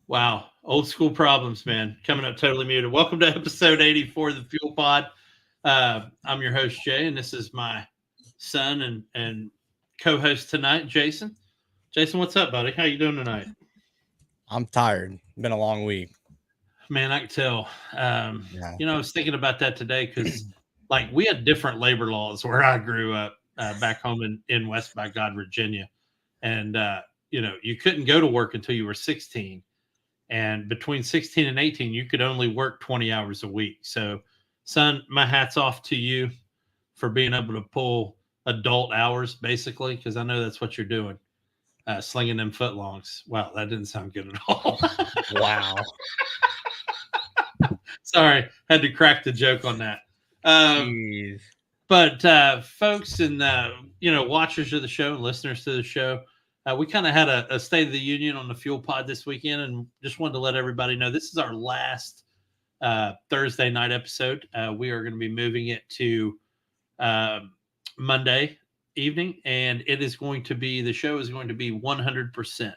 Wow. Old school problems, man. Coming up totally muted. Welcome to episode 84 of the Fuel Pod. I'm your host, Jay, and this is my son and co-host tonight, Jason. Jason, what's up, buddy? How you doing tonight? I'm tired. Been a long week. Man, I can tell. I was thinking about that today because, like, we had different labor laws where I grew up back home in West by God, Virginia. And, you couldn't go to work until you were 16. And between 16 and 18, you could only work 20 hours a week. So, son, my hat's off to you for being able to pull adult hours, basically, because I know that's what you're doing, slinging them footlongs. Wow, that didn't sound good at all. Wow. Sorry, had to crack the joke on that. But folks and, watchers of the show and listeners to the show, we kind of had a State of the Union on the Fuel Pod this weekend, and just wanted to let everybody know this is our last Thursday night episode. We are going to be moving it to Monday evening, and the show is going to be 100%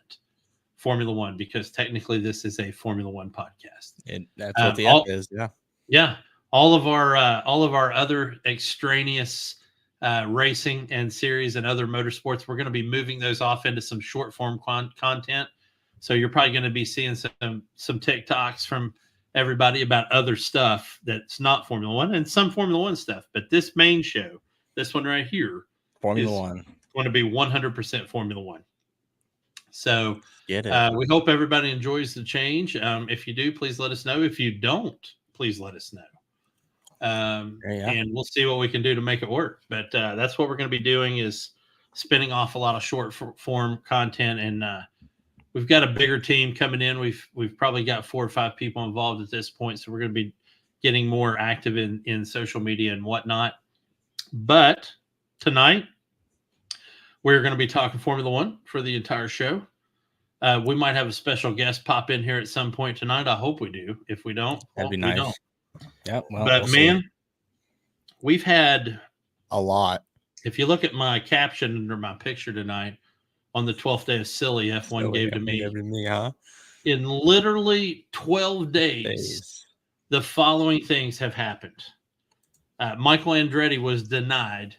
Formula One, because technically this is a Formula One podcast. That's what the F is, yeah. Yeah, all of our other extraneous racing and series and other motorsports, we're going to be moving those off into some short form content. So you're probably going to be seeing some TikToks from everybody about other stuff that's not Formula One and some Formula One stuff. But this main show, this one right here, Formula One, going to be 100% Formula One. So get it. We hope everybody enjoys the change. If you do, please let us know. If you don't, please let us know. And we'll see what we can do to make it work. But that's what we're going to be doing, is spinning off a lot of short form content. And we've got a bigger team coming in. We've probably got 4 or 5 people involved at this point. So we're going to be getting more active in social media and whatnot. But tonight, we're going to be talking Formula One for the entire show. We might have a special guest pop in here at some point tonight. I hope we do. If we don't, that'd be nice. We don't. Yeah, but man, we've had a lot. If you look at my caption under my picture tonight, on the 12th day of silly F1 gave to me, huh? In literally 12 days, the following things have happened. Michael Andretti was denied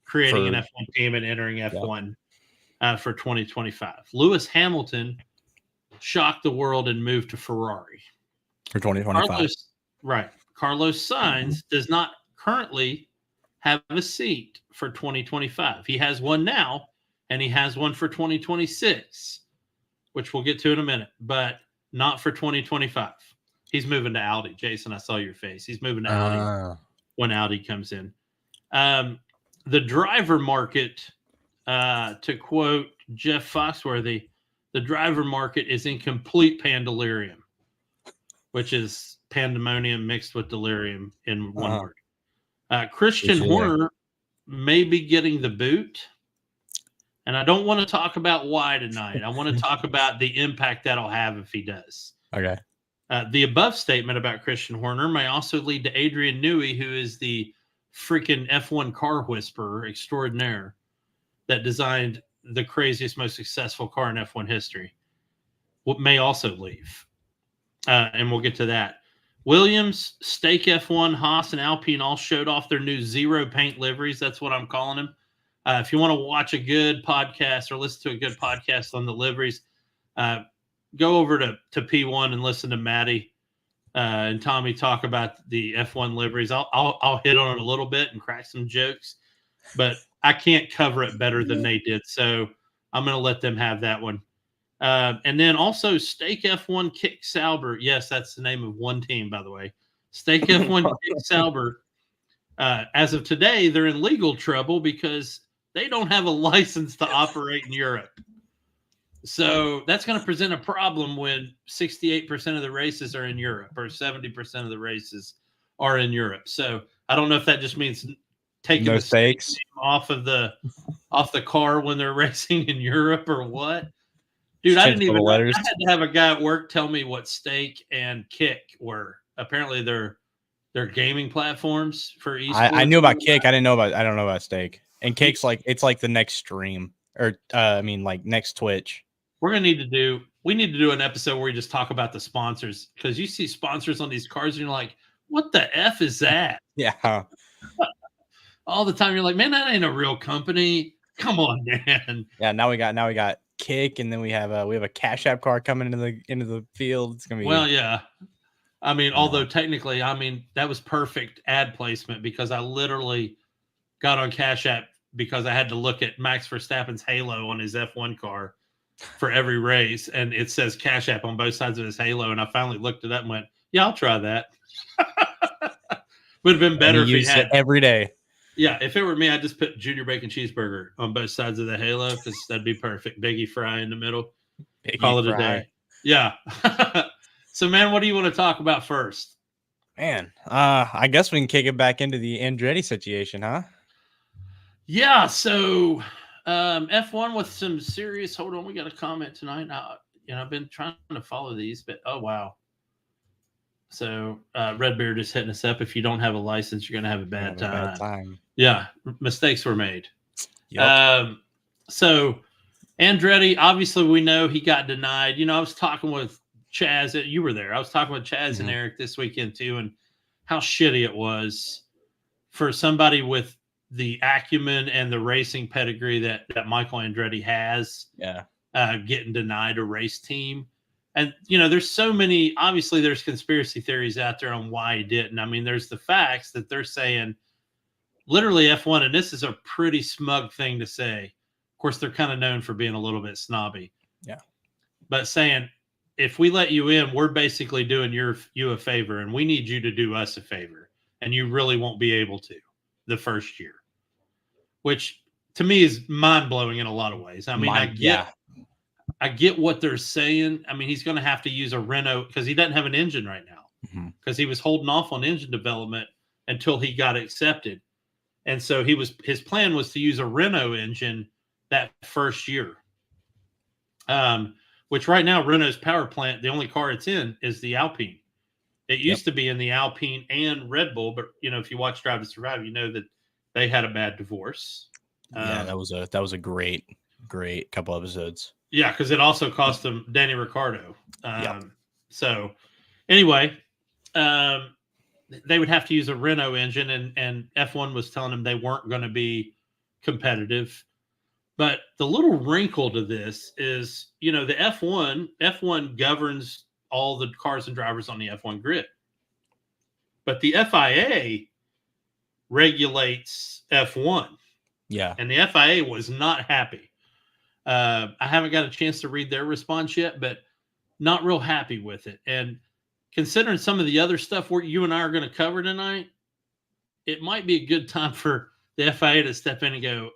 creating an F1 team and entering F1 for 2025. Lewis Hamilton shocked the world and moved to Ferrari for 2025. Carlos Sainz does not currently have a seat for 2025. He has one now, and he has one for 2026, which we'll get to in a minute, but not for 2025. He's moving to Audi. Jason, I saw your face. He's moving to Audi when Audi comes in. The driver market, to quote Jeff Foxworthy, the driver market is in complete pandemonium, which is pandemonium mixed with delirium in one word. Christian Horner may be getting the boot, and I don't want to talk about why tonight. I want to talk about the impact that'll have if he does. Okay. The above statement about Christian Horner may also lead to Adrian Newey, who is the freaking F1 car whisperer extraordinaire that designed the craziest, most successful car in F1 history. What may also leave. And we'll get to that. Williams, Stake F1, Haas, and Alpine all showed off their new zero paint liveries. That's what I'm calling them. If you want to watch a good podcast or listen to a good podcast on the liveries, go over to P1 and listen to Maddie and Tommy talk about the F1 liveries. I'll hit on it a little bit and crack some jokes, but I can't cover it better than they did. So I'm going to let them have that one. And then also Stake F1 Kick Sauber. Yes, that's the name of one team, by the way. Stake F1 Kick Sauber. As of today, they're in legal trouble because they don't have a license to operate in Europe. So that's going to present a problem when 68% of the races are in Europe or 70% of the races are in Europe. So I don't know if that just means taking the stakes off the car when they're racing in Europe or what. Dude, I didn't even know. I had to have a guy at work tell me what Stake and Kick were. Apparently they're gaming platforms for esports. I knew about Kick. I don't know about Stake. And Kick's it's like the next stream or like next Twitch. We need to do an episode where we just talk about the sponsors, because you see sponsors on these cars and you're like, what the F is that? Yeah. All the time. You're like, man, that ain't a real company. Come on, man. Yeah. Now we got Kick, and then we have a Cash App car coming into the field. It's gonna be yeah. I mean, although technically, that was perfect ad placement, because I literally got on Cash App because I had to look at Max Verstappen's halo on his F1 car for every race, and it says Cash App on both sides of his halo, and I finally looked it up and went, yeah, I'll try that. Would have been better if he had it every day. Yeah, if it were me, I'd just put Junior Bacon Cheeseburger on both sides of the halo, because that'd be perfect. Biggie Fry in the middle. Call it a day. Yeah. So, man, what do you want to talk about first? Man, I guess we can kick it back into the Andretti situation, huh? Yeah, so F1 with some serious. Hold on, we got a comment tonight. I've been trying to follow these, but oh wow. So Redbeard is hitting us up. If you don't have a license, you're gonna have a bad time. Yeah, mistakes were made. Yep. So Andretti, obviously, we know he got denied. I was talking with Chaz. You were there. I was talking with Chaz and Eric this weekend too, and how shitty it was for somebody with the acumen and the racing pedigree that Michael Andretti has. Yeah. Getting denied a race team. And, there's so many, obviously there's conspiracy theories out there on why he didn't. I mean, there's the facts that they're saying literally F1, and this is a pretty smug thing to say. Of course, they're kind of known for being a little bit snobby. Yeah. But saying, if we let you in, we're basically doing you a favor, and we need you to do us a favor. And you really won't be able to the first year, which to me is mind blowing in a lot of ways. I mean, I get what they're saying. I mean, he's going to have to use a Renault because he doesn't have an engine right now, because he was holding off on engine development until he got accepted. And so his plan was to use a Renault engine that first year, which right now Renault's power plant, the only car it's in is the Alpine. It used to be in the Alpine and Red Bull, but if you watch Drive to Survive, you know that they had a bad divorce. That was a great couple episodes. Yeah, because it also cost them Danny Ricciardo. So anyway, they would have to use a Renault engine, and F1 was telling them they weren't going to be competitive. But the little wrinkle to this is, the F1 governs all the cars and drivers on the F1 grid. But the FIA regulates F1. Yeah. And the FIA was not happy. I haven't got a chance to read their response yet, but not real happy with it. And considering some of the other stuff you and I are going to cover tonight, it might be a good time for the FIA to step in and go,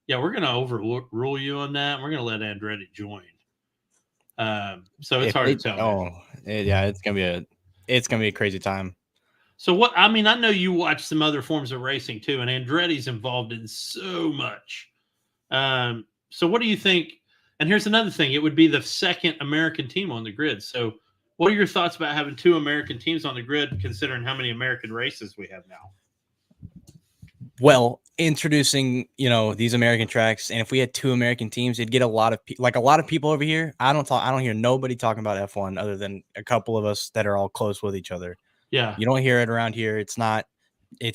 we're going to overrule you on that. We're going to let Andretti join. So it's hard to tell. It's going to be a crazy time. So I know you watch some other forms of racing too, and Andretti's involved in so much. So what do you think? And here's another thing. It would be the second American team on the grid. So what are your thoughts about having two American teams on the grid, considering how many American races we have now? Well, introducing, these American tracks, and if we had two American teams, it'd get a lot of people over here. I don't hear nobody talking about F1 other than a couple of us that are all close with each other. Yeah. You don't hear it around here. It's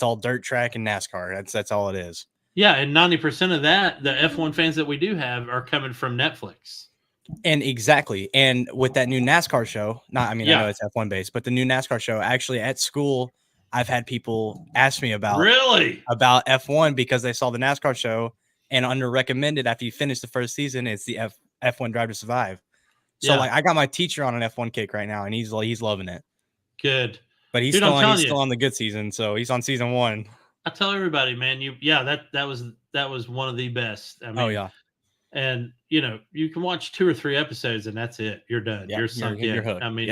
all dirt track and NASCAR. That's all it is. Yeah, and 90% of that, the F1 fans that we do have are coming from Netflix. And exactly. And with that new NASCAR show, I know it's F1 based, but the new NASCAR show, actually at school, I've had people ask me about F1 because they saw the NASCAR show, and under recommended after you finish the first season, it's the F1 Drive to Survive. So I got my teacher on an F1 kick right now, and he's loving it. Good. But he's still on the good season, so he's on season 1. I tell everybody, man, that was one of the best. I mean, and you can watch 2 or 3 episodes and that's it. You're done. You're sunk in. You're hooked. I mean,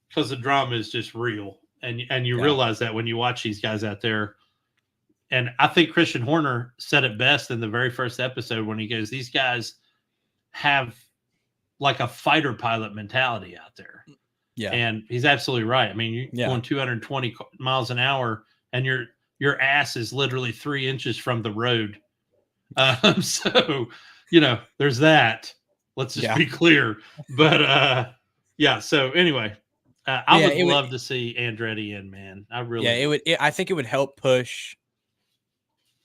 because the drama is just real, and you realize that when you watch these guys out there. And I think Christian Horner said it best in the very first episode when he goes, "These guys have like a fighter pilot mentality out there." Yeah. And he's absolutely right. I mean, you're going 220 miles an hour and your ass is literally 3 inches from the road. So there's that. Let's just be clear. But yeah. So anyway, I would love to see Andretti in, man. I really. Yeah, it would. I think it would help push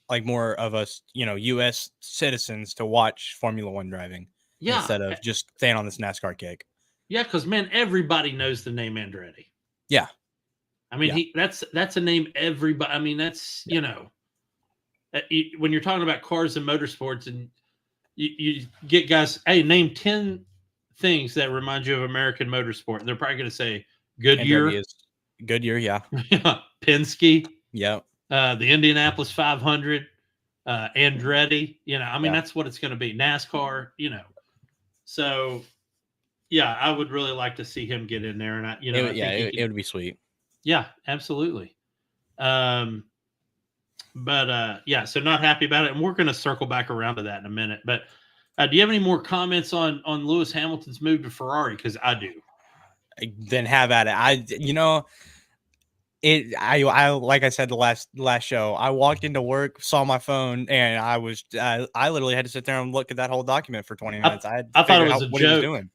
like more of us, U.S. citizens to watch Formula One driving instead of just staying on this NASCAR kick. Yeah, because man, everybody knows the name Andretti. Yeah, I mean that's a name everybody. I mean that's when you're talking about cars and motorsports, and you get guys, hey, name 10 things that remind you of American motorsport, and they're probably going to say Goodyear. Goodyear, yeah. Penske. Yeah. The Indianapolis 500, Andretti, I mean, that's what it's going to be. NASCAR, So, yeah, I would really like to see him get in there. And, it would be sweet. Yeah, absolutely. So not happy about it. And we're going to circle back around to that in a minute. But do you have any more comments on Lewis Hamilton's move to Ferrari? Because I do. Then have at it. I like I said the last show, I walked into work, saw my phone, and I literally had to sit there and look at that whole document for 20 minutes. I thought it was a joke. He was doing.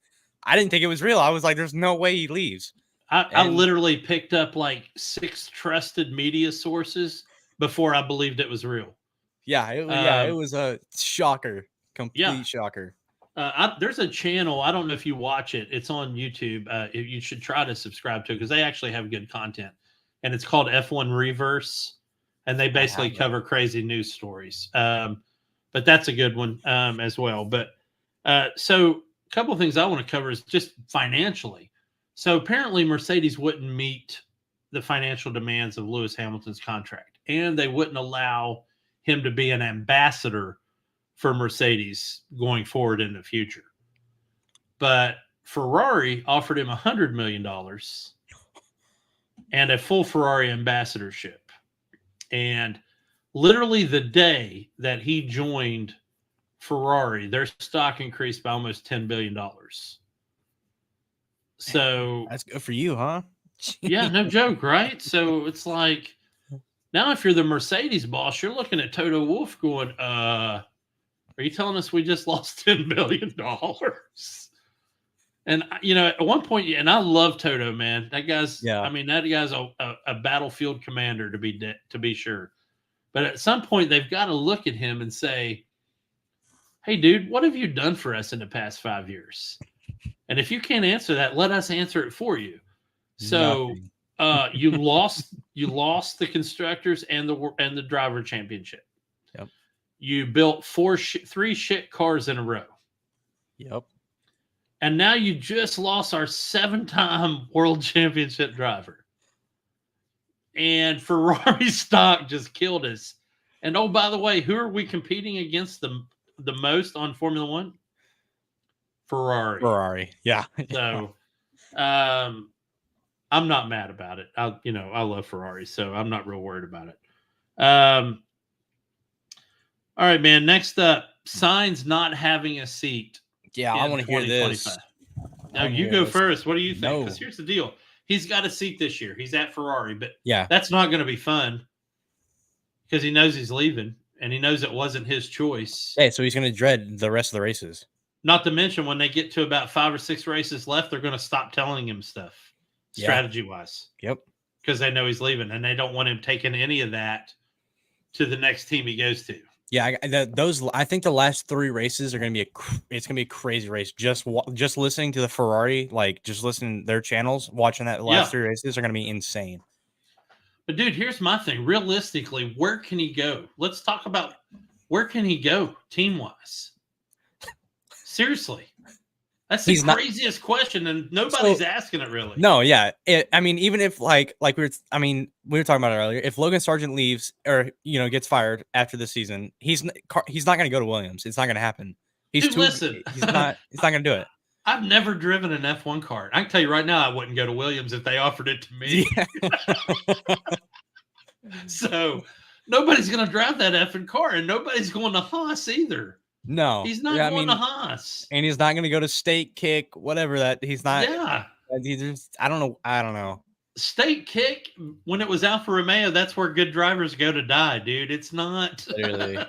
I didn't think it was real. I was like, there's no way he leaves. I literally picked up like 6 trusted media sources before I believed it was real. Yeah, it was a shocker. Complete shocker. There's a channel, I don't know if you watch it. It's on YouTube. You should try to subscribe to it because they actually have good content. And it's called F1 Reverse, and they basically cover crazy news stories. But that's a good one as well. But so a couple of things I want to cover is just financially. So apparently Mercedes wouldn't meet the financial demands of Lewis Hamilton's contract, and they wouldn't allow him to be an ambassador for Mercedes going forward in the future. But Ferrari offered him $100 million and a full Ferrari ambassadorship. And literally the day that he joined Ferrari, their stock increased by almost $10 billion. So that's good for you, huh? Yeah, no joke, right? So it's like, now if you're the Mercedes boss, you're looking at Toto Wolff going, are you telling us we just lost $10 billion? And, at one point, and I love Toto, man. That guy's, I mean, that guy's a battlefield commander to be sure. But at some point, they've got to look at him and say, hey, dude, what have you done for us in the past 5 years? And if you can't answer that, let us answer it for you. So you lost the constructors and the driver championship. Yep. You built 3 shit cars in a row. Yep. And now you just lost our 7-time world championship driver. And Ferrari stock just killed us. And oh, by the way, who are we competing against the most on Formula One? Ferrari. Yeah. So I'm not mad about it. I love Ferrari, so I'm not real worried about it. All right, man. Next up, Sainz not having a seat. Yeah, I want to hear this. Now you go first. What do you think? Because here's the deal. He's got a seat this year. He's at Ferrari, but that's not going to be fun because he knows he's leaving and he knows it wasn't his choice. Hey, so he's going to dread the rest of the races. Not to mention when they get to about 5 or 6 races left, they're going to stop telling him stuff strategy-wise. Yep. Because they know he's leaving and they don't want him taking any of that to the next team he goes to. Yeah, I think the last 3 races are going to be a crazy race. Just listening to the Ferrari, like just listening to their channels, watching that last 3 races are going to be insane. But dude, here's my thing. Realistically, where can he go? Let's talk about where can he go team-wise? Seriously. That's the craziest question, and nobody's asking it really. No, yeah. I mean, even if we were talking about it earlier. If Logan Sargent leaves or gets fired after the season, he's not going to go to Williams. It's not going to happen. Listen, he's not going to do it. I've never driven an F1 car. I can tell you right now, I wouldn't go to Williams if they offered it to me. Yeah. So nobody's going to drive that effing car, and nobody's going to Haas either. No, he's not going to Haas, and he's not going to go to State Kick, whatever that. He's not. Yeah, I don't know. State Kick, when it was Alfa Romeo, that's where good drivers go to die, dude. It's not. Literally.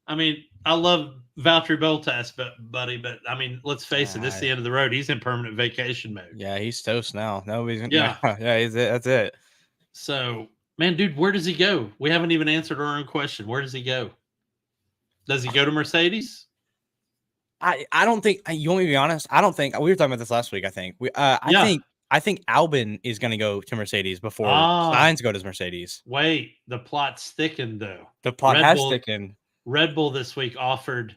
I mean, I love Valtteri Bottas, buddy, but I mean, let's face it, this is the end of the road. He's in permanent vacation mode. Yeah, he's toast now. Nobody's yeah, yeah, he's it. That's it. So, man, dude, where does he go? We haven't even answered our own question. Where does he go? Does he go to Mercedes? I don't think you want me to be honest. I don't think we were talking about this last week. I think I think Albon is going to go to Mercedes before Sainz go to Mercedes. Wait, the plot's thickened though. The plot has thickened. Red Bull this week offered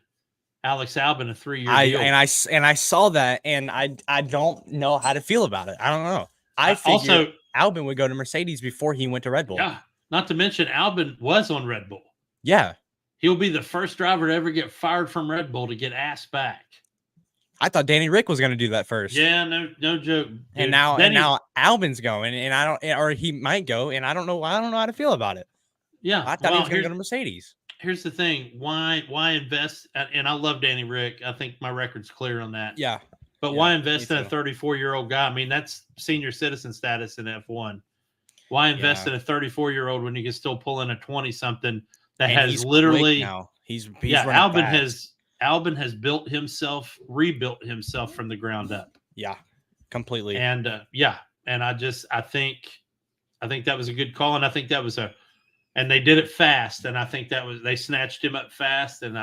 Alex Albon a 3-year deal. And I saw that, and I don't know how to feel about it. I don't know. I figured also Albon would go to Mercedes before he went to Red Bull. Yeah, not to mention Albon was on Red Bull. Yeah. He'll be the first driver to ever get fired from Red Bull to get asked back. I thought Danny Rick was going to do that first. Yeah, no joke. Dude. And now Albon's going, and I don't, or he might go, and I don't know how to feel about it. Yeah, I thought he was going to go to Mercedes. Here's the thing: why invest? And I love Danny Rick. I think my record's clear on that. Yeah, but why invest in a 34-year-old guy? I mean, that's senior citizen status in F1. Why invest in a 34-year-old when you can still pull in a 20-something that has literally now? He's Albon has rebuilt himself from the ground up. Yeah, completely. And and I think that was a good call, and I think that was and they did it fast, and I think they snatched him up fast, and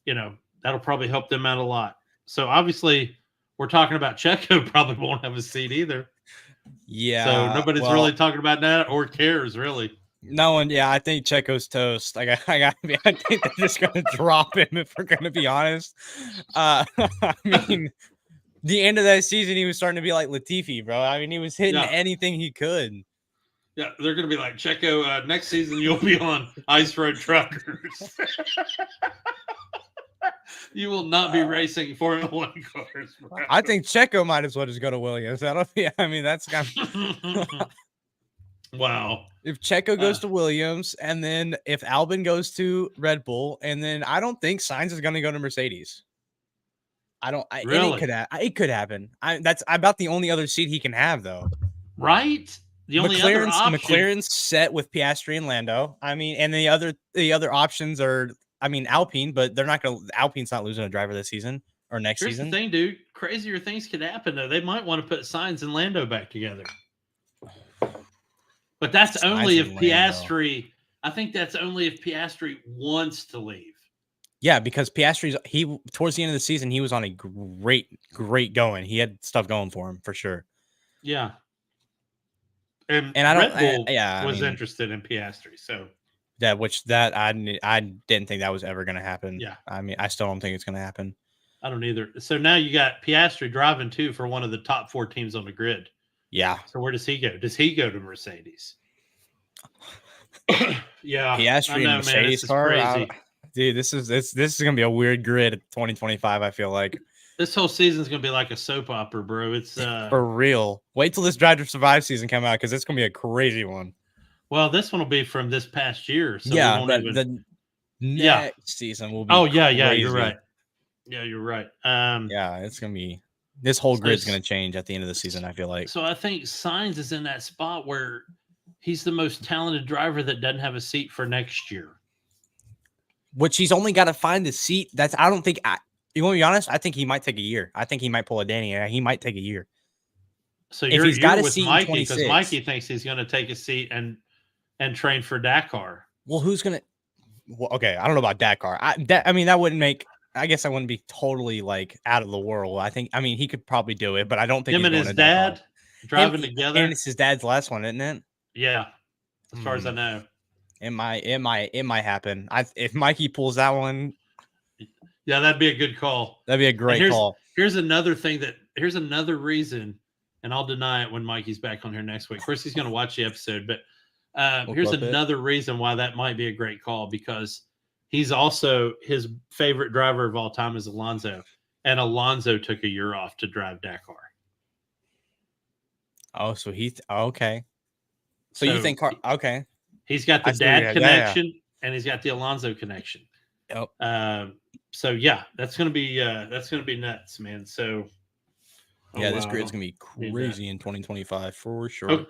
that'll probably help them out a lot. So obviously, we're talking about Checo probably won't have a seat either. Yeah. So nobody's really talking about that or cares really. No one, I think Checo's toast. I think they're just gonna drop him if we're gonna be honest. I mean, the end of that season, he was starting to be like Latifi, bro. I mean, he was hitting anything he could. Yeah, they're gonna be like Checo. Next season, you'll be on Ice Road Truckers. You will not be racing Formula 1 cars. Bro. I think Checo might as well just go to Williams. I mean, that's kind of wow. If Checo goes to Williams, and then if Albon goes to Red Bull, and then I don't think Sainz is going to go to Mercedes. Really? It could happen. That's about the only other seat he can have, though. Right? The only other option. McLaren's set with Piastri and Lando. I mean, and the other options are, I mean, Alpine, but they're not going to. Alpine's not losing a driver this season or next season. Here's the thing, dude. Crazier things could happen, though. They might want to put Sainz and Lando back together. But that's only if Piastri. I think that's only if Piastri wants to leave. Yeah, because Piastri's towards the end of the season, he was on a great going. He had stuff going for him for sure. Yeah, and Red Bull was interested in Piastri, so I didn't think that was ever going to happen. Yeah, I mean, I still don't think it's going to happen. I don't either. So now you got Piastri driving too for one of the top 4 teams on the grid. Yeah. So where does he go? Does he go to Mercedes? Yeah. Piastri and Mercedes car. Dude, this is gonna be a weird grid 2025. I feel like this whole season's gonna be like a soap opera, bro. It's for real. Wait till this Drive to Survive season come out because it's gonna be a crazy one. Well, this one will be from this past year. So the next season will be. Oh yeah, you're right. Yeah, you're right. Yeah, it's gonna be. This whole grid's going to change at the end of the season, I feel like. So I think Sainz is in that spot where he's the most talented driver that doesn't have a seat for next year. Which he's only got to find the seat. You want to be honest? I think he might take a year. I think he might pull a Danny. He might take a year. So if he's got a seat Mikey, because Mikey thinks he's going to take a seat and train for Dakar. Well, who's going to? Well, okay, I don't know about Dakar. I mean, that wouldn't make. I guess I wouldn't be totally like out of the world. I mean, he could probably do it, but I don't think him and his dad driving together. And it's his dad's last one, isn't it? Yeah, as far as I know, it might happen. If Mikey pulls that one, yeah, that'd be a good call. That'd be a great call. Here's another reason, and I'll deny it when Mikey's back on here next week. First, he's going to watch the episode, but here's another reason why that might be a great call because. He's also his favorite driver of all time is Alonso, and Alonso took a year off to drive Dakar. Oh, so okay. So you think okay? He's got the dad connection, and he's got the Alonso connection. Yep. So yeah, that's gonna be nuts, man. So this grid's gonna be crazy in 2025 for sure.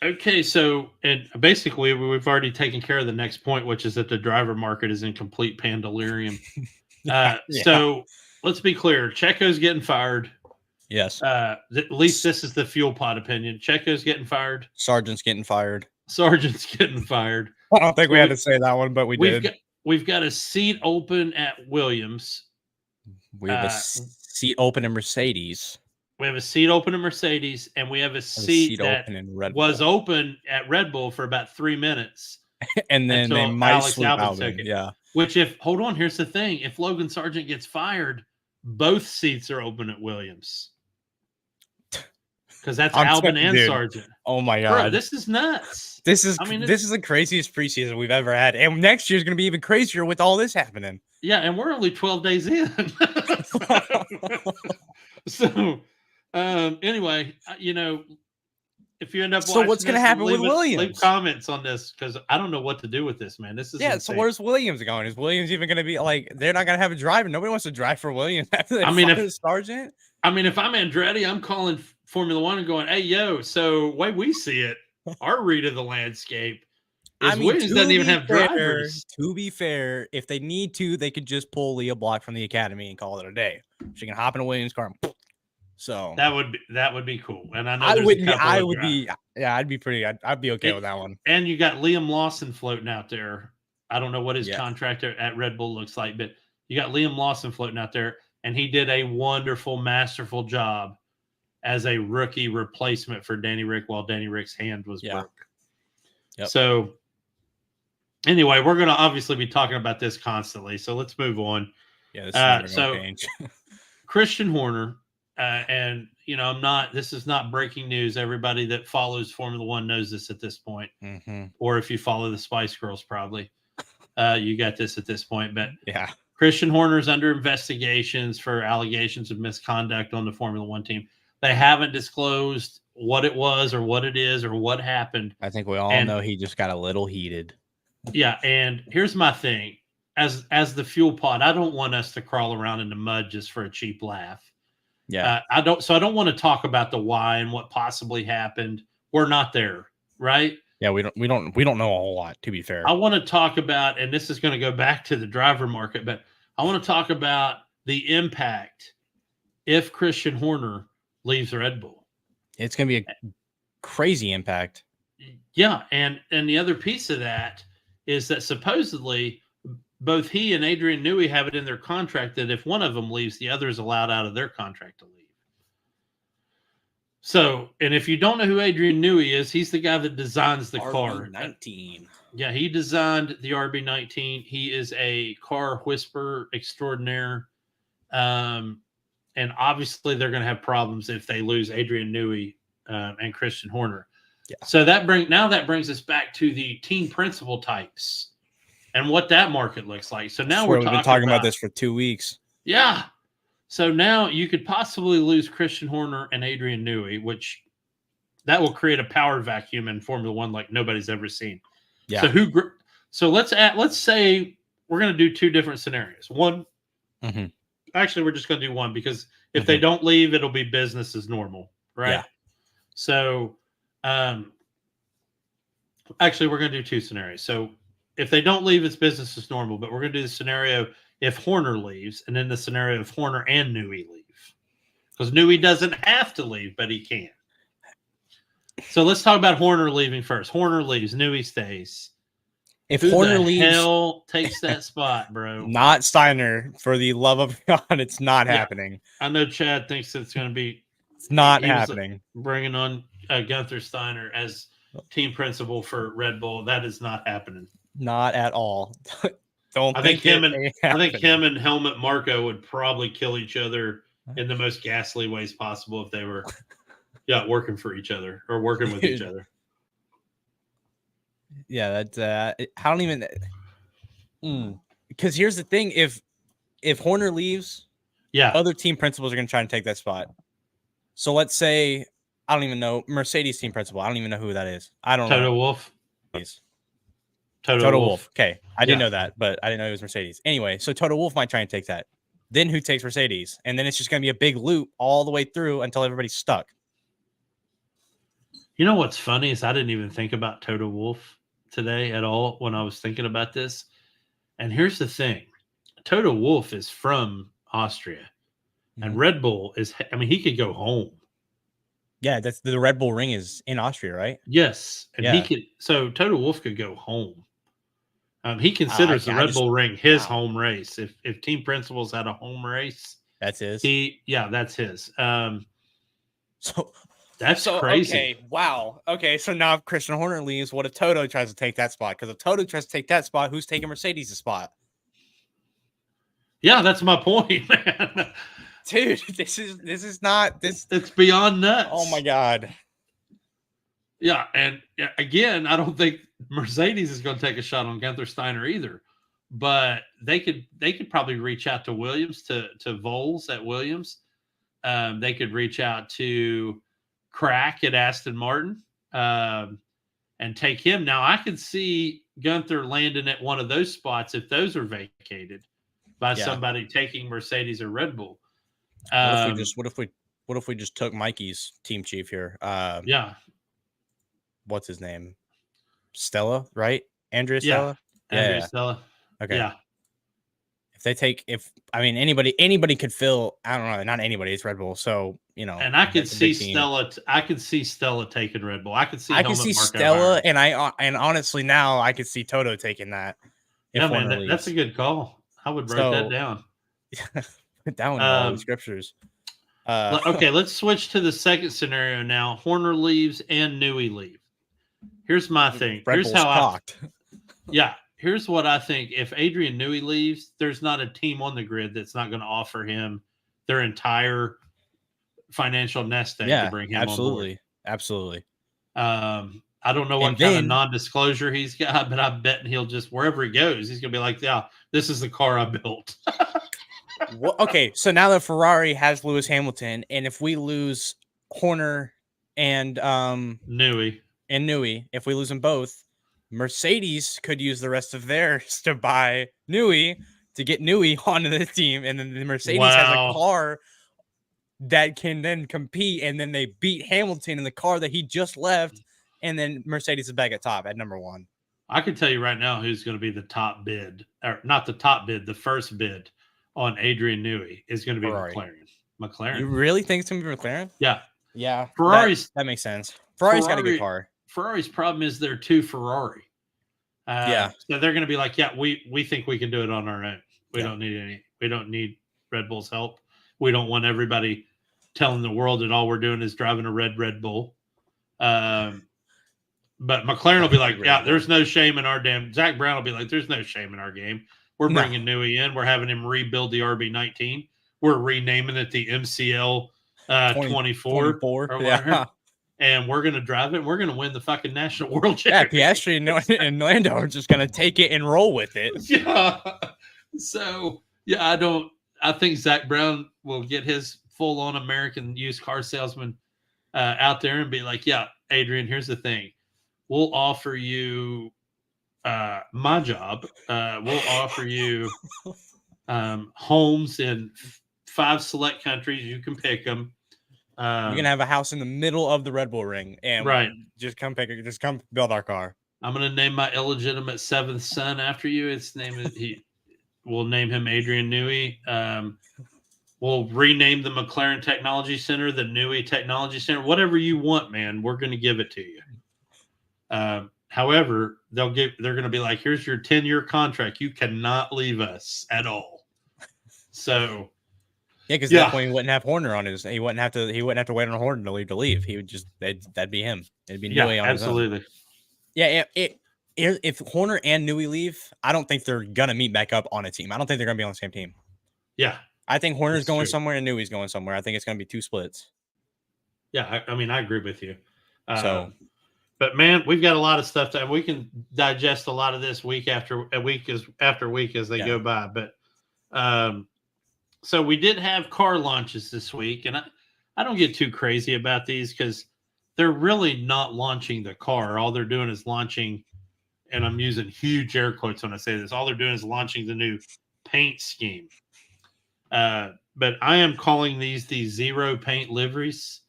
Okay, so and basically we've already taken care of the next point, which is that the driver market is in complete pandalurium. Yeah. So let's be clear: Checo's getting fired. Yes. At least this is the fuel pod opinion. Checo's getting fired. Sargent's getting fired. Sargent's getting fired. I don't think we had to say that one, but we did. We've got a seat open at Williams. We have a seat open in Mercedes. We have a seat open in Mercedes, and we have a seat that was open at Red Bull for about 3 minutes. And then they might sweep Albon. Yeah. Which hold on, here's the thing. If Logan Sargent gets fired, both seats are open at Williams. Because that's Albon and Sargent. Oh my God. Bro, this is nuts. This is the craziest preseason we've ever had. And next year's going to be even crazier with all this happening. Yeah, and we're only 12 days in. So, anyway, if you end up watching what's going to happen with Williams? Leave comments on this because I don't know what to do with this, man. This is insane. So where's Williams going? Is Williams even going to be like they're not going to have a driver? Nobody wants to drive for Williams after they fire Sargent. I mean, if I'm Andretti, I'm calling Formula One and going, "Hey, yo!" So way we see it, our read of the landscape is Williams doesn't even have drivers. To be fair, if they need to, they could just pull Leah Block from the academy and call it a day. She can hop in a Williams car and so that would be cool. And I know I'd be pretty. I'd be okay with that one. And you got Liam Lawson floating out there. I don't know what his contract at Red Bull looks like, but you got Liam Lawson floating out there, and he did a wonderful, masterful job as a rookie replacement for Danny Rick while Danny Rick's hand was broke. Yep. So anyway, we're going to obviously be talking about this constantly. So let's move on. Yeah. This is change. Christian Horner. And this is not breaking news. Everybody that follows Formula One knows this at this point. Mm-hmm. Or if you follow the Spice Girls, probably you got this at this point. But yeah, Christian Horner's under investigations for allegations of misconduct on the Formula One team. They haven't disclosed what it was or what it is or what happened. I think we all know he just got a little heated. Yeah, and here's my thing. As the fuel pod, I don't want us to crawl around in the mud just for a cheap laugh. Yeah, I don't want to talk about the why and what possibly happened. We're not there, right? Yeah, we don't know a whole lot, to be fair. I want to talk about, and this is going to go back to the driver market, but I want to talk about the impact if Christian Horner leaves Red Bull. It's going to be a crazy impact. Yeah, and the other piece of that is that supposedly both he and Adrian Newey have it in their contract that if one of them leaves, the other is allowed out of their contract to leave. So, and if you don't know who Adrian Newey is, he's the guy that designs the car. RB19. Yeah, he designed the RB19. He is a car whisperer extraordinaire. And obviously they're going to have problems if they lose Adrian Newey and Christian Horner. Yeah. So that brings us back to the team principal types and what that market looks like. So now we've been talking about this for 2 weeks. Yeah. So now you could possibly lose Christian Horner and Adrian Newey, which that will create a power vacuum in Formula One like nobody's ever seen. Yeah. So let's say we're going to do two different scenarios. One, actually, we're just going to do one because if they don't leave, it'll be business as normal, right? Yeah. So, actually, we're going to do two scenarios. So if they don't leave, it's business as normal. But we're going to do the scenario if Horner leaves, and then the scenario if Horner and Newey leave, because Newey doesn't have to leave, but he can. So let's talk about Horner leaving first. Horner leaves, Newey stays. If Horner leaves, hell takes that spot, bro. Not Steiner. For the love of God, it's not happening. I know Chad thinks it's going to be. It's not happening. Bringing on Gunther Steiner as team principal for Red Bull, that is not happening. Not at all. I think him and Helmut Marko would probably kill each other in the most ghastly ways possible if they were, working for each other or working with each other. Yeah, I don't even. Because here's the thing: if Horner leaves, other team principals are going to try and take that spot. So let's say I don't even know Mercedes team principal. I don't even know who that is. I don't know. Toto Wolff. Toto Wolff. Okay, I didn't know that, but I didn't know it was Mercedes. Anyway, so Toto Wolff might try and take that. Then who takes Mercedes? And then it's just going to be a big loop all the way through until everybody's stuck. You know what's funny is I didn't even think about Toto Wolff today at all when I was thinking about this. And here's the thing. Toto Wolff is from Austria. And Red Bull is, I mean, he could go home. Yeah, that's the Red Bull Ring is in Austria, right? Yes. And he could, so Toto Wolff could go home. He considers the Red Bull Ring his home race. If Team Principles had a home race, that's his. That's his. So that's crazy. Okay, wow. Okay, so now if Christian Horner leaves, what if Toto tries to take that spot? Because if Toto tries to take that spot, who's taking Mercedes' spot? Yeah, that's my point, man. Dude, this is not this. It's beyond nuts. Oh my god. Yeah, and again, I don't think Mercedes is going to take a shot on Gunther Steiner either. But they could probably reach out to Williams, to Voles at Williams. They could reach out to Crack at Aston Martin and take him. Now, I could see Gunther landing at one of those spots if those are vacated by somebody taking Mercedes or Red Bull. What if we just took Mikey's team chief here? What's his name? Stella, right? Andrea Stella? Andrea Stella. Okay. Yeah. Anybody could fill, I don't know, not anybody, it's Red Bull. So, and I could see Stella, taking Red Bull. I could see Stella, and honestly now I could see Toto taking that. Yeah, man, that's a good call. I would write that down. Put that one in all the scriptures. Okay, let's switch to the second scenario now. Horner leaves and Newey leave. Here's my thing. Here's what I think. If Adrian Newey leaves, there's not a team on the grid that's not going to offer him their entire financial nest egg to bring him on board. Absolutely. I don't know what kind of non-disclosure he's got, but I bet he'll just, wherever he goes, he's going to be like, yeah, this is the car I built. Okay, so now that Ferrari has Lewis Hamilton, and if we lose Horner and Newey, if we lose them both, Mercedes could use the rest of theirs to buy Newey to get Newey onto the team, and then the Mercedes has a car that can then compete, and then they beat Hamilton in the car that he just left, and then Mercedes is back at top at number one. I can tell you right now who's going to be the top bid, or not the top bid, the first bid on Adrian Newey is going to be Ferrari. McLaren. You really think it's going to be McLaren? Yeah. Yeah. Ferrari's that makes sense. Ferrari's got a good car. Ferrari's problem is they're too Ferrari. So they're going to be like, yeah, we think we can do it on our own. We don't need Red Bull's help. We don't want everybody telling the world that all we're doing is driving a Red Bull. But McLaren will be like, yeah, there's no shame in our damn. Zach Brown will be like, there's no shame in our game. We're bringing Newey in. We're having him rebuild the RB19. We're renaming it the MCL 24 or whatever. And we're going to drive it. We're going to win the fucking national world championship. Yeah, Piastri and Lando are just going to take it and roll with it. Yeah. So, I think Zach Brown will get his full-on American used car salesman out there and be like, yeah, Adrian, here's the thing. We'll offer you my job. We'll offer you homes in 5 select countries. You can pick them. You're gonna have a house in the middle of the Red Bull Ring, and just come build our car. I'm gonna name my illegitimate 7th son after you. We'll name him Adrian Newey. We'll rename the McLaren Technology Center the Newey Technology Center. Whatever you want, man, we're gonna give it to you. However, they're going to be like, here's your 10-year contract. You cannot leave us at all. So, because that point he wouldn't have Horner on his. He wouldn't have to wait on Horner to leave. He would just that'd be him. It'd be Newey on absolutely. His own. Yeah, if Horner and Newey leave, I don't think they're gonna meet back up on a team. I don't think they're gonna be on the same team. Yeah, I think Horner's going somewhere and Newey's going somewhere. I think it's gonna be 2 splits. Yeah, I mean, I agree with you. But man, we've got a lot of stuff we can digest a lot of this week after week as they go by. But so we did have car launches this week, and I don't get too crazy about these because they're really not launching the car. All they're doing is launching, and I'm using huge air quotes when I say this. All they're doing is launching the new paint scheme. But I am calling these the zero paint liveries.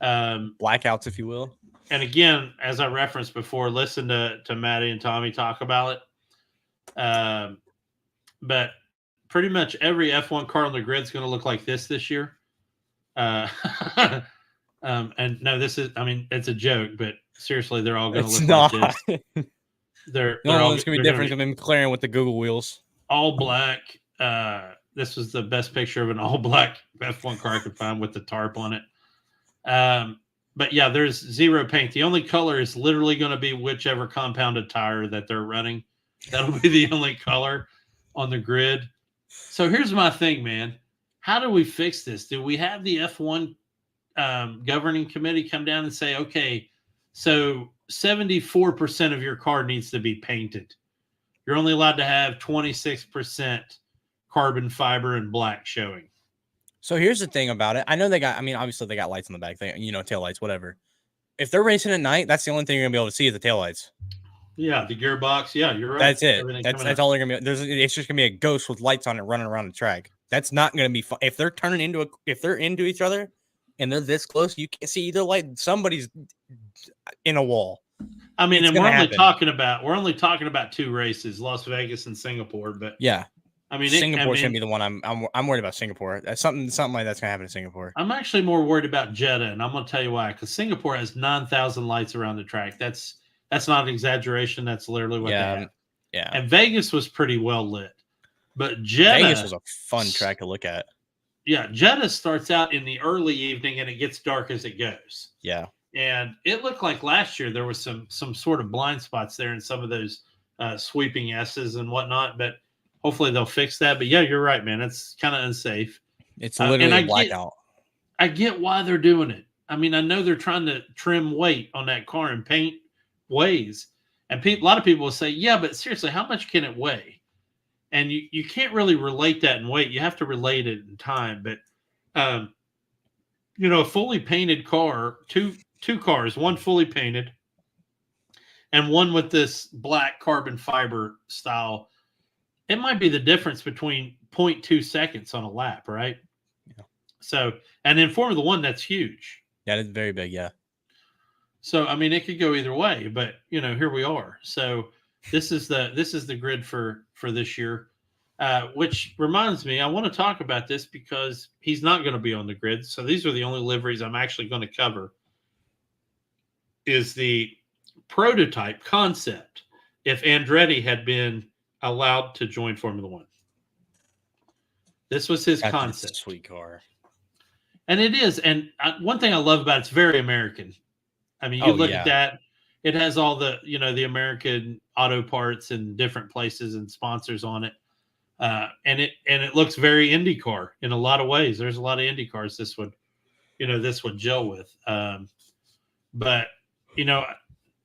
Blackouts, if you will. And again, as I referenced before, listen to Maddie and Tommy talk about it. But pretty much every F1 car on the grid is going to look like this year. And no, it's a joke, but seriously, they're all going to look like this. The only one that's going to be different is going to be McLaren with the Google wheels. All black. This was the best picture of an all black F1 car I could find with the tarp on it. But yeah, there's zero paint. The only color is literally going to be whichever compounded tire that they're running. That'll be the only color on the grid. So here's my thing, man. How do we fix this? Do we have the F1 governing committee come down and say, okay, so 74% of your car needs to be painted. You're only allowed to have 26% carbon fiber and black showing. So here's the thing about it. I know obviously they got lights in the back, tail lights, whatever. If they're racing at night, that's the only thing you're going to be able to see is the tail lights. Yeah, the gearbox. Yeah, you're right. That's it. That's all they're going to be. It's just going to be a ghost with lights on it running around the track. That's not going to be fun. If they're if they're into each other and they're this close, you can't see either light. Somebody's in a wall. I mean, and we're only talking about 2 races, Las Vegas and Singapore. But yeah, I mean, Singapore's gonna be the one I'm worried about. Singapore, something like that's gonna happen in Singapore. I'm actually more worried about Jeddah, and I'm gonna tell you why. Because Singapore has 9,000 lights around the track. That's not an exaggeration. That's literally what they have. Yeah. And Vegas was pretty well lit, but Jeddah, Vegas was a fun track to look at. Yeah, Jeddah starts out in the early evening and it gets dark as it goes. Yeah. And it looked like last year there was some sort of blind spots there in some of those sweeping S's and whatnot, but hopefully they'll fix that. But yeah, you're right, man. It's kind of unsafe. It's literally a blackout. I get why they're doing it. I mean, I know they're trying to trim weight on that car and paint weighs. And a lot of people will say, yeah, but seriously, how much can it weigh? And you can't really relate that in weight. You have to relate it in time. But, a fully painted car, two cars, one fully painted and one with this black carbon fiber style, it might be the difference between 0.2 seconds on a lap, right? Yeah. So, and in Formula One, that's huge. That is very big, yeah. So, I mean, it could go either way, but here we are. So this is the grid for this year, which reminds me, I want to talk about this because he's not going to be on the grid. So these are the only liveries I'm actually going to cover. Is the prototype concept if Andretti had been allowed to join Formula One. This was his concept. Sweet car. And it is. And one thing I love about it's very American. I mean, you look at that. It has all the, the American auto parts and different places and sponsors on it. And it looks very IndyCar in a lot of ways. There's a lot of Indy cars this would gel with. But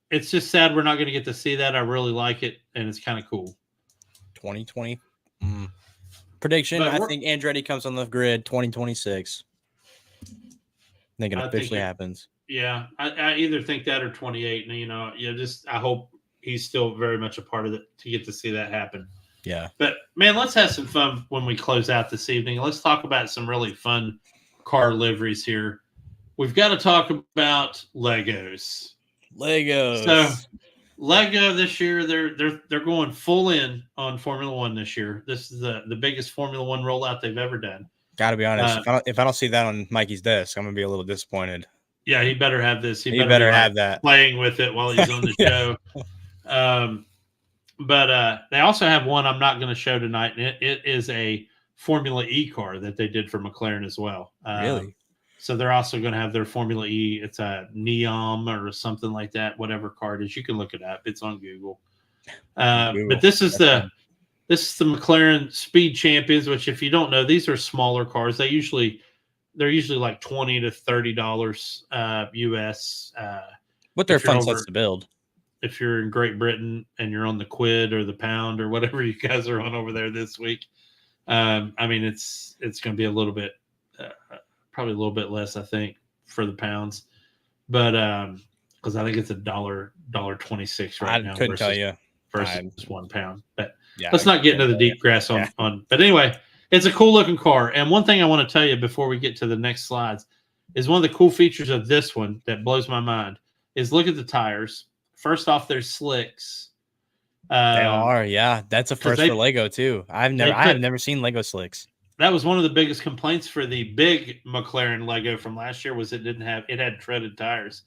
it's just sad we're not going to get to see that. I really like it, and it's kind of cool. 2020 prediction. I think Andretti comes on the grid 2026. I think it officially happens. Yeah, I either think that or 28. And I hope he's still very much a part of it to get to see that happen. Yeah. But man, let's have some fun when we close out this evening. Let's talk about some really fun car liveries here. We've got to talk about Legos. So Lego this year, they're going full in on Formula One this year. This is the biggest Formula One rollout they've ever done. Got to be honest. If I don't see that on Mikey's desk, I'm gonna be a little disappointed. Yeah, he better have this. He better have that playing with it while he's on the show. But they also have one I'm not going to show tonight. And it is a Formula E car that they did for McLaren as well. Really? So they're also going to have their Formula E. It's a Neom or something like that, whatever car it is. You can look it up. It's on Google. But this is the McLaren Speed Champions, which if you don't know, these are smaller cars. They're usually like $20 to $30 US. But they're fun sets to build. If you're in Great Britain and you're on the quid or the pound or whatever you guys are on over there this week, I mean it's going to be a little bit. Probably a little bit less, I think, for the pounds, but because I think it's $1.26 right now. I couldn't tell you versus £1. But let's not get into the deep grass on. But anyway, it's a cool looking car. And one thing I want to tell you before we get to the next slides is one of the cool features of this one that blows my mind. is look at the tires. First off, they're slicks. They are, yeah. That's a first for Lego too. I have never seen Lego slicks. That was one of the biggest complaints for the big McLaren Lego from last year was it had treaded tires.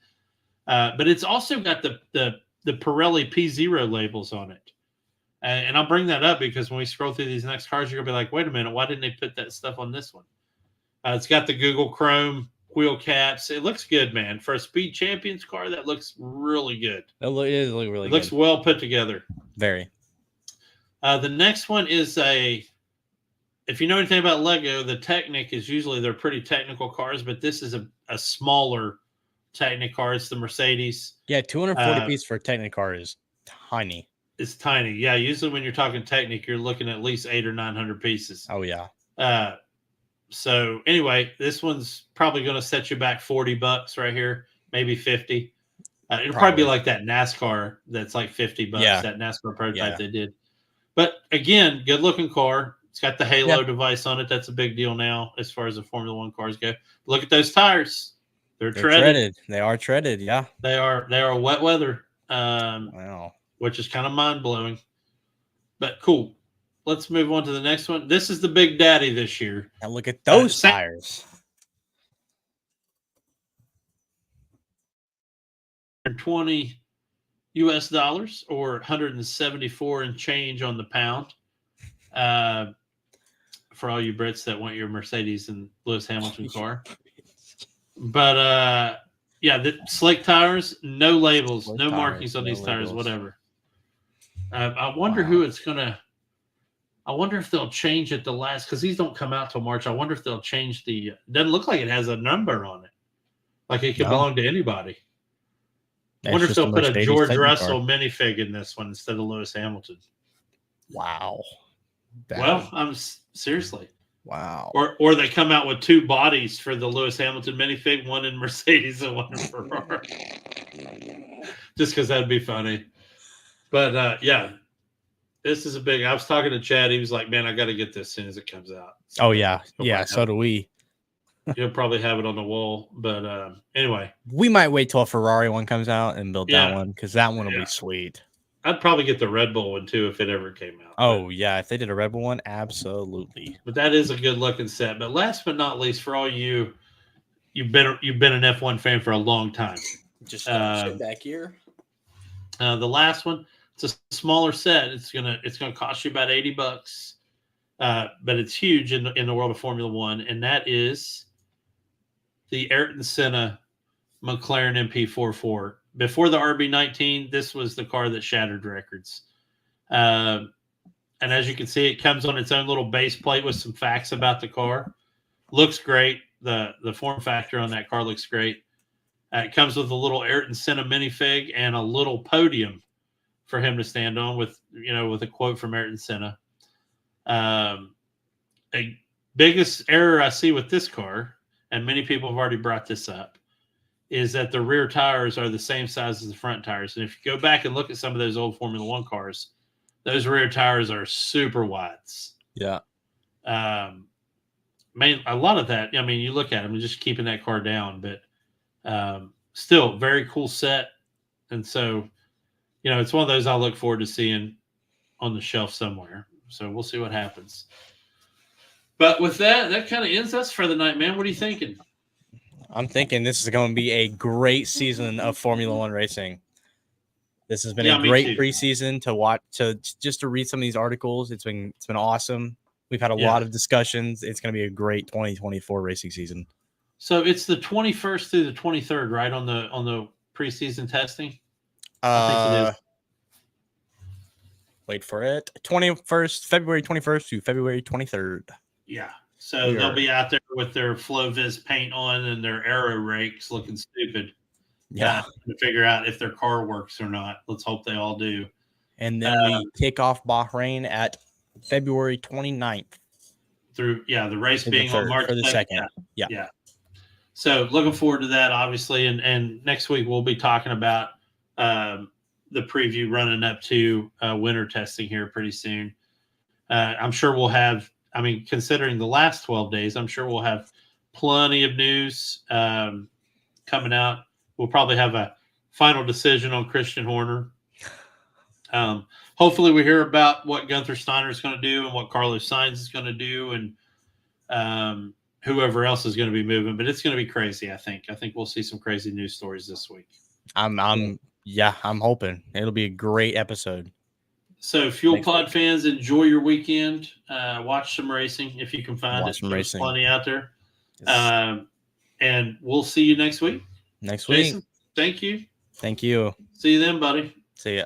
But it's also got the Pirelli P0 labels on it. And I'll bring that up because when we scroll through these next cars, you're going to be like, wait a minute, why didn't they put that stuff on this one? It's got the Google Chrome wheel caps. It looks good, man. For a Speed Champions car, that looks really good. It is really good. It looks well put together. Very. The next one is if you know anything about Lego, the Technic is usually they're pretty technical cars, but this is a smaller Technic car. It's the Mercedes. Yeah, 240 pieces for a Technic car is tiny. It's tiny. Yeah, usually when you're talking Technic, you're looking at least 800 or 900 pieces. Oh, yeah. So anyway, this one's probably going to set you back $40 right here, maybe 50. It'll probably be like that NASCAR that's like $50. Yeah. That NASCAR prototype they did. But again, good looking car. It's got the Halo device on it. That's a big deal now as far as the Formula One cars go. Look at those tires. They're treaded. They are treaded. Yeah. They are wet weather. Wow. Which is kind of mind blowing, but cool. Let's move on to the next one. This is the big daddy this year. And look at those tires. $20 US or 174 and change on the pound. For all you Brits that want your Mercedes and Lewis Hamilton car. But yeah, the slick tires, no labels, no markings on these tires, whatever. I wonder who it's gonna. I wonder if they'll change it the last because these don't come out till March. I wonder if they'll change the. Doesn't look like it has a number on it, like it could belong to anybody. I wonder if they'll put a George Russell minifig in this one instead of Lewis Hamilton. Wow. Well, I'm seriously. Wow. Or they come out with two bodies for the Lewis Hamilton minifig, one in Mercedes and one in Ferrari. Just because that'd be funny. But yeah, this is a big. I was talking to Chad. He was like, "Man, I got to get this as soon as it comes out." So oh yeah, so do we. You'll probably have it on the wall, but anyway, we might wait till a Ferrari one comes out and build that one because that one will be sweet. I'd probably get the Red Bull one too if it ever came out. Oh yeah, if they did a Red Bull one, absolutely. But that is a good looking set. But last but not least, for all you've been an F1 fan for a long time. Just sit back here. The last one, it's a smaller set. It's gonna cost you about $80, but it's huge in the world of Formula One, and that is the Ayrton Senna McLaren MP44. Before the RB19, this was the car that shattered records. And as you can see, it comes on its own little base plate with some facts about the car. Looks great. The form factor on that car looks great. It comes with a little Ayrton Senna minifig and a little podium for him to stand on with a quote from Ayrton Senna. A biggest error I see with this car, and many people have already brought this up, is that the rear tires are the same size as the front tires. And if you go back and look at some of those old Formula One cars, those rear tires are super wides. Yeah. A lot of that, I mean, you look at them and just keeping that car down, but still very cool set. And so, it's one of those I look forward to seeing on the shelf somewhere. So we'll see what happens. But with that kind of ends us for the night, man. What are you thinking? I'm thinking this is going to be a great season of Formula One racing. This has been a great preseason to watch, to read some of these articles. It's been awesome. We've had a lot of discussions. It's going to be a great 2024 racing season. So it's the 21st through the 23rd, right, on the preseason testing? I think it is. Wait for it. February 21st to February 23rd. Yeah. So they'll be out there with their FlowViz paint on and their aero rakes looking stupid. Yeah. To figure out if their car works or not. Let's hope they all do. And then we kick off Bahrain at February 29th. The race being on March for the 2nd. Yeah. So looking forward to that, obviously. And next week we'll be talking about the preview running up to winter testing here pretty soon. I'm sure we'll have, considering the last 12 days, I'm sure we'll have plenty of news coming out. We'll probably have a final decision on Christian Horner. Hopefully we hear about what Gunther Steiner is going to do and what Carlos Sainz is going to do, and whoever else is going to be moving. But it's going to be crazy. I think we'll see some crazy news stories this week. I'm hoping it'll be a great episode. So, Fuel Pod fans, enjoy your weekend. Watch some racing if you can find it. There's plenty out there. Yes. And we'll see you next week. Jason, thank you. Thank you. See you then, buddy. See ya.